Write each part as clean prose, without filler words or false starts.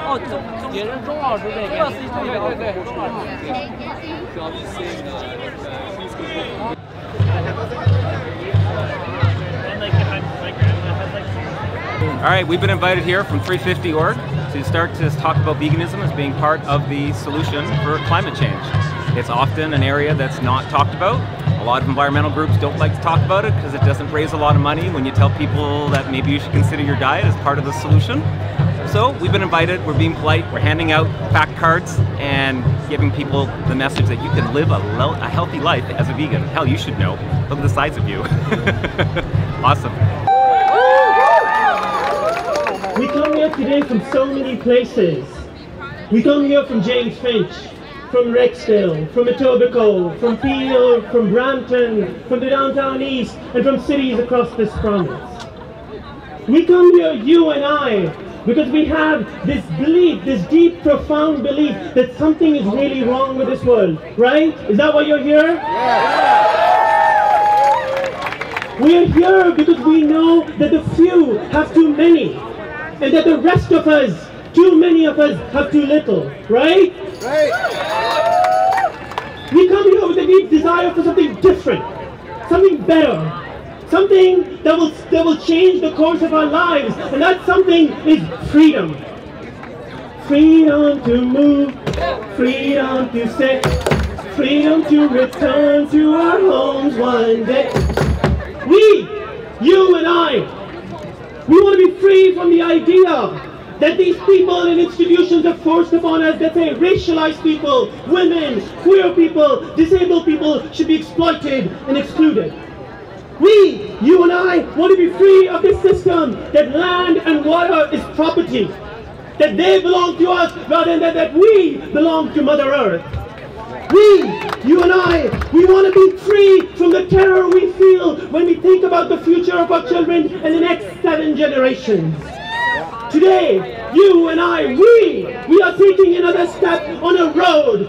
哦，也是钟老师这个，对，钟老师。All right, we've been invited here from 350 Org to start to talk about veganism as being part of the solution for climate change. It's often an area that's not talked about. A lot of environmental groups don't like to talk about it because it doesn't raise a lot of money when you tell people that maybe you should consider your diet as part of the solution. So we've been invited, we're being polite, we're handing out fact cards and giving people the message that you can live a healthy life as a vegan. Hell, you should know. Look at the size of you. Awesome. We come here today from so many places. We come here from James Finch, from Rexdale, from Etobicoke, from Peel, from Brampton, from the downtown east, and from cities across this province. We come here, you and I, because we have this belief, this deep, profound belief that something is really wrong with this world, right? Is that why you're here? Yeah. We are here because we know that the few have too many, and that the rest of us, too many of us, have too little, right? Right. We come here with a deep desire for something different, something better, something that will change the course of our lives, and that something is freedom. Freedom to move, freedom to stay, freedom to return to our homes one day. We, you and I, we want to be free from the idea that these people and institutions have forced upon us that say racialized people, women, queer people, disabled people should be exploited and excluded. We, you and I, want to be free of this system that land and water is property, that they belong to us rather than that we belong to Mother Earth. We, you and I, we want to be free from the terror we feel when we think about the future of our children and the next 7 generations. Today, you and I, we are taking another step on a road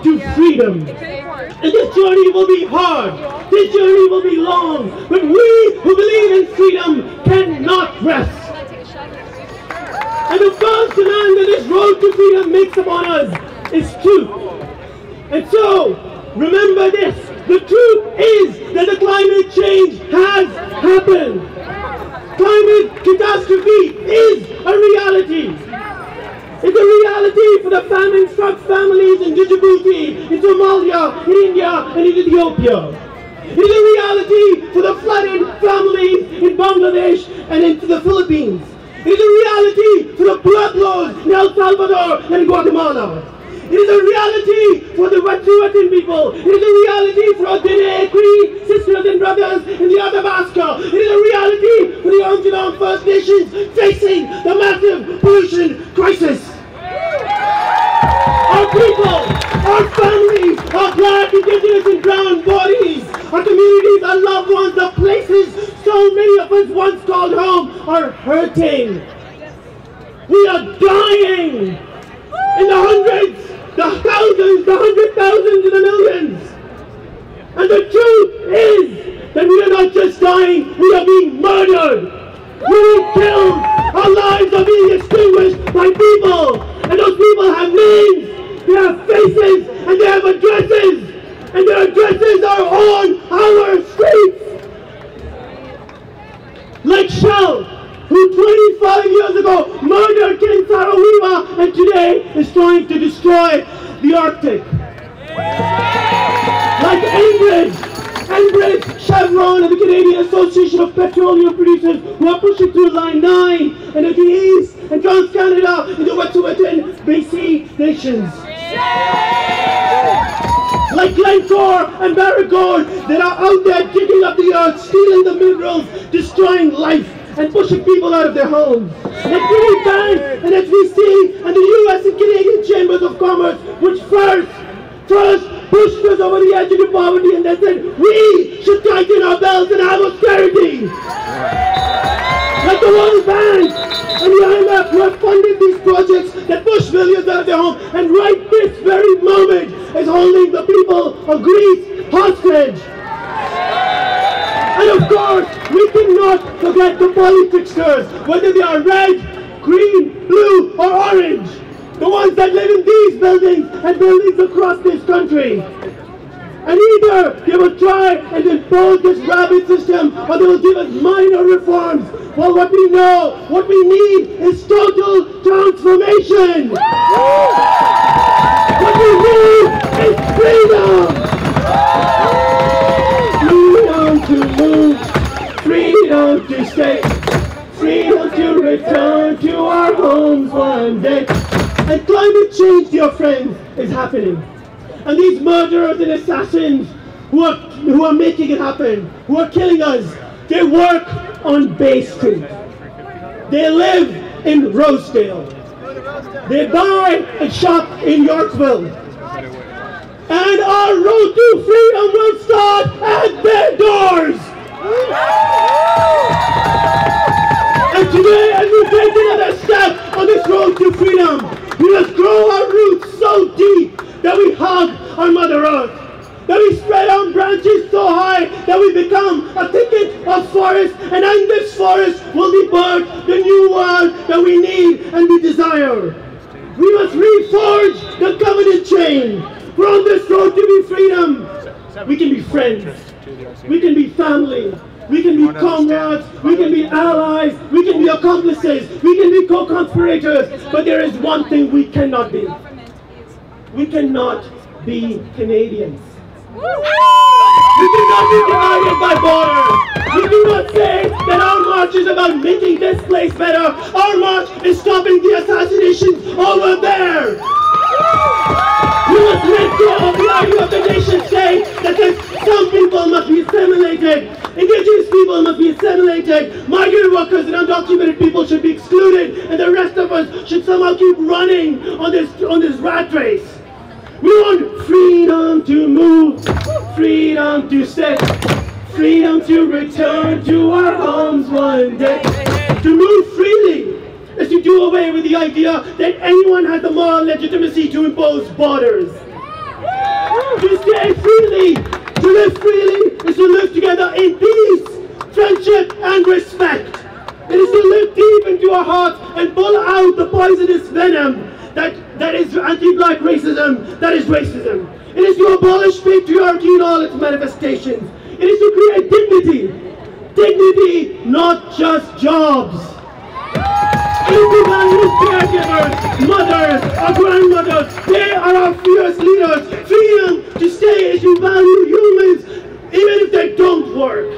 to freedom. And this journey will be hard, this journey will be long, but we who believe in freedom cannot rest. And the first demand that this road to freedom makes upon us is truth. And so, remember this, the truth is that the climate change has happened. Climate catastrophe is a reality. It's a reality for the famine-struck families in Djibouti, in Somalia, in India, and in Ethiopia. It is a reality for the flooded families in Bangladesh and in the Philippines. It is a reality for the Pueblos in El Salvador and Guatemala. It is a reality for the Wet'suwet'en people. It is a reality for our Diné, Cree sisters and brothers in the Athabasca. It is a reality for the Aamjiwnaang First Nations facing the massive pollution crisis. Our people, our families, our black, indigenous and brown bodies, our communities, our loved ones, the places so many of us once called home are hurting. We are dying in the hundreds, the thousands, the 100,000s, and the millions. And the truth is that we are not just dying, we are being murdered. We are killed. Our lives are being extinguished by people. And those people have names, they have faces, and they have addresses. And their addresses are on our streets. Like Shell, who 25 years ago murdered Ken Saro-Wiwa and today is trying to destroy the Arctic. Like Enbridge, Chevron, and the Canadian Association of Petroleum Producers who are pushing through Line 9 and at the East and Trans-Canada in the Wet'suwet'en BC nations. Like Glencore and Barrick-Gold that are out there digging up the earth, stealing the minerals, destroying life, and pushing people out of their homes. Like Guinea Bank and HVC and the US and Canadian Chambers of Commerce, which first pushed us over the edge of poverty and then said, we should tighten our belts and have austerity. Like the World Bank and the IMF who have funded these projects that push millions out of their homes and right this very moment is holding the people of Greece hostage. And of course, we cannot forget the politicsters, whether they are red, green, blue, or orange. The ones that live in these buildings and buildings across this country. And either they will try and impose this rabbit system, or they will give us minor reforms. Well, what we know, what we need is total transformation. What we need is freedom. Freedom to move, freedom to stay, freedom to return to our homes one day. And climate change, dear friends, is happening. And these murderers and assassins who are making it happen, who are killing us, they work on Bay Street. They live in Rosedale. They buy and shop in Yorkville. And our road to freedom will start at their doors. And today, as we take another step on this road to freedom, we must grow our roots so deep that we hug our Mother Earth, that we spread our branches so high that we become a thicket of forest, and in this forest will be birthed the new world that we need and we desire. We must reforge the covenant chain. We're on this road to be freedom. We can be friends, we can be family, we can be comrades, we can be allies, we can be accomplices, we can be co-conspirators, but there is one thing we cannot be. We cannot be Canadians. We cannot be divided by borders. We do not say that our march is about making this place better. Our march is stopping the assassinations over there. We must let go of the idea of the nation state that says some people must be assimilated. Indigenous people must be assimilated. Migrant workers and undocumented people should be excluded, and the rest of us should somehow keep running on this rat race. We want freedom to move, freedom to stay, freedom to return to our homes one day. To move freely is to do away with the idea that anyone has the moral legitimacy to impose borders. To stay freely, to live freely, is to live together in peace, friendship, and respect. It is to look deep into our hearts and pull out the poisonous venom that is anti-black racism, that is racism. It is to abolish patriarchy in all its manifestations. It is to create dignity. Dignity, not just jobs. It is to value caregivers, mothers, our grandmothers. They are our fierce leaders. Freedom to stay is to value humans, even if they don't work.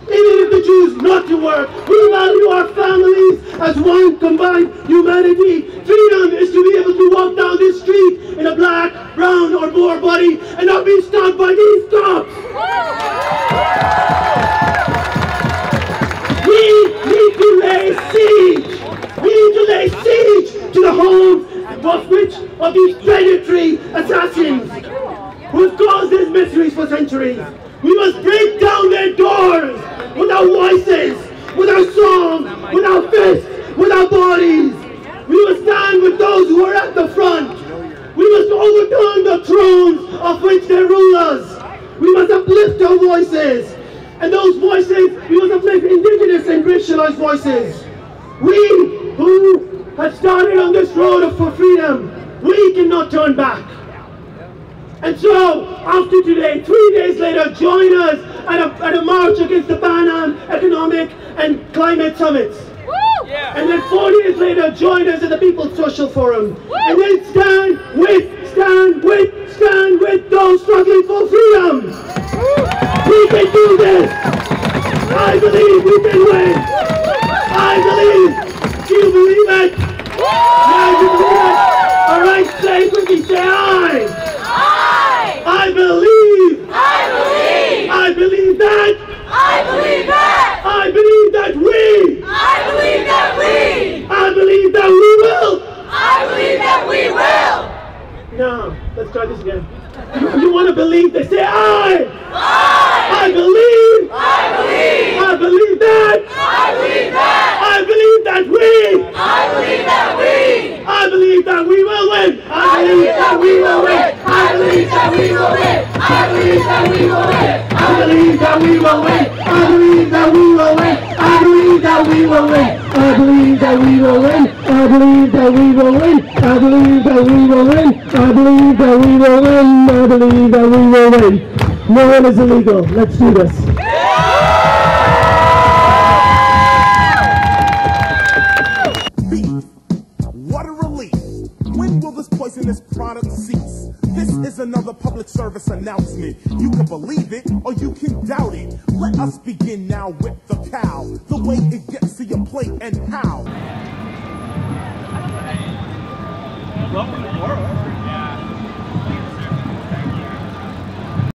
Even if they choose not to work, we value our families as one combined humanity. Freedom is to be able to walk down this street in a black, brown, or Boer body and not be stopped by these cops. We need to lay siege. We need to lay siege to the homes of these predatory assassins who have caused these miseries for centuries. We must break down their doors with our voices, with our songs, with our fists, with our bodies. We must stand with those who are at the front. We must overturn the thrones of which they rule us. We must uplift our voices. And those voices, we must uplift indigenous and racialized voices. We who have started on this road for freedom, we cannot turn back. And so, after today, 3 days later, join us at a march against the Pan Am Economic and Climate Summits. Yeah. And then 4 days later, join us at the People's Social Forum. And then stand with those struggling for freedom. We can do this. I believe we can win. I believe. Do you believe it? Yeah, you believe it? All right, say it quickly. Say aye. I believe. I believe. I believe that. I believe that. I believe that we. I believe that we. I believe that we will. I believe that we will. Now, let's try this again. You want to believe this? Say I. I believe. I believe. I believe that. I believe that. I believe that we. I believe that we. I believe that we will win. I believe that we will win. I believe that we will win. I believe that we will win. I believe that we will win. I believe that we will win. I believe we will win. I believe that we will win. I believe that we will win. I believe that we will win. I believe that we will win. I believe that we will win. No one is illegal. Let's do this. What a relief. When will this poisonous product cease? This is another public service announcement. You can believe it or you can doubt it. Let us begin now with the cow. The way it gets to your plate and how. Welcome to Florida.